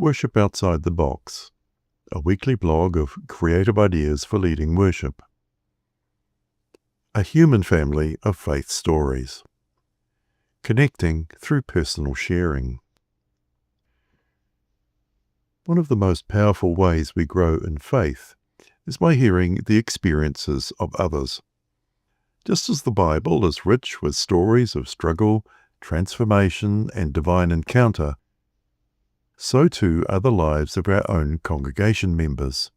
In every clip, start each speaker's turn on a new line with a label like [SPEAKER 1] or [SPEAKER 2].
[SPEAKER 1] Worship Outside the Box, a weekly blog of creative ideas for leading worship. A human family of faith stories. Connecting through personal sharing. One of the most powerful ways we grow in faith is by hearing the experiences of others. Just as the Bible is rich with stories of struggle, transformation, and divine encounter, so too are the lives of our own congregation members.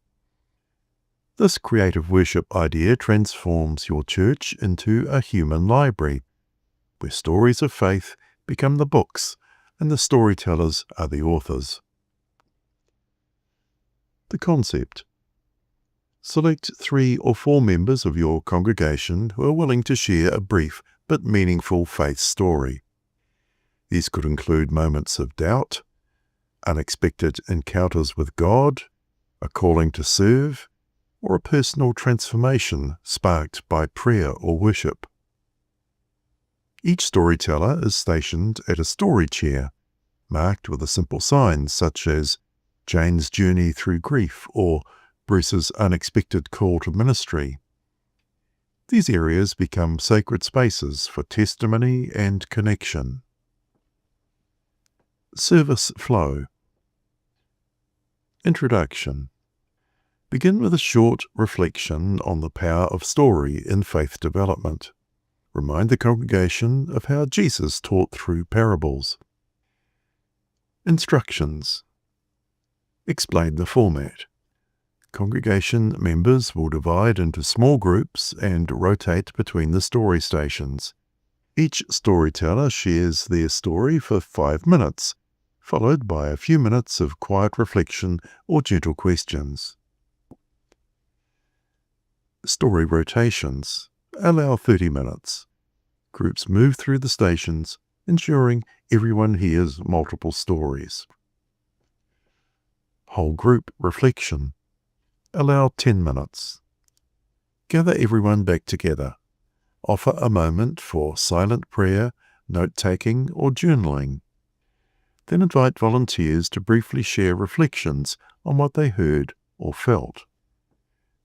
[SPEAKER 1] This creative worship idea transforms your church into a human library, where stories of faith become the books and the storytellers are the authors. The concept. Select 3 or 4 members of your congregation who are willing to share a brief but meaningful faith story. These could include moments of doubt, unexpected encounters with God, a calling to serve, or a personal transformation sparked by prayer or worship. Each storyteller is stationed at a story chair, marked with a simple sign such as Jane's Journey Through Grief or Bruce's Unexpected Call to Ministry. These areas become sacred spaces for testimony and connection. Service flow. Introduction. Begin with a short reflection on the power of story in faith development. Remind the congregation of how Jesus taught through parables. Instructions. Explain the format. Congregation members will divide into small groups and rotate between the story stations. Each storyteller shares their story for 5 minutes, followed by a few minutes of quiet reflection or gentle questions. Story rotations. Allow 30 minutes. Groups move through the stations, ensuring everyone hears multiple stories. Whole group reflection. Allow 10 minutes. Gather everyone back together. Offer a moment for silent prayer, note-taking, or journaling. Then invite volunteers to briefly share reflections on what they heard or felt.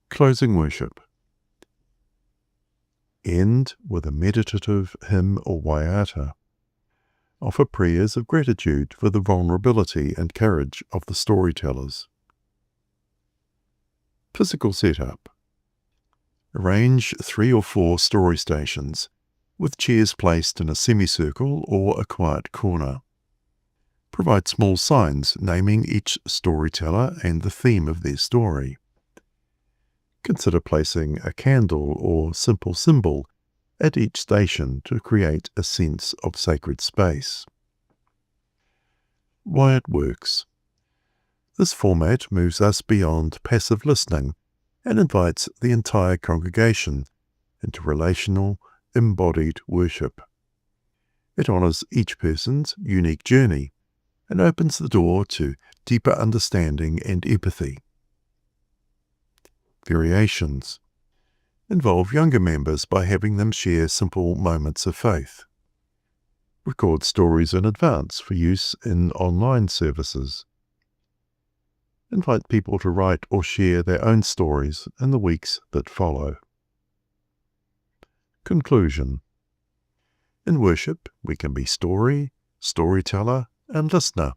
[SPEAKER 1] Closing worship. End with a meditative hymn or waiata. Offer prayers of gratitude for the vulnerability and courage of the storytellers. Physical setup. Arrange 3 or 4 story stations, with chairs placed in a semicircle or a quiet corner. Provide small signs naming each storyteller and the theme of their story. Consider placing a candle or simple symbol at each station to create a sense of sacred space. Why it works. This format moves us beyond passive listening and invites the entire congregation into relational, embodied worship. It honors each person's unique journey and opens the door to deeper understanding and empathy. Variations. Involve younger members by having them share simple moments of faith. Record stories in advance for use in online services. Invite people to write or share their own stories in the weeks that follow. Conclusion. In worship, we can be story, storyteller, and listener.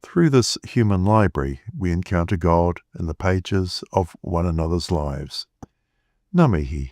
[SPEAKER 1] Through this human library, we encounter God in the pages of one another's lives. Ngā mihi.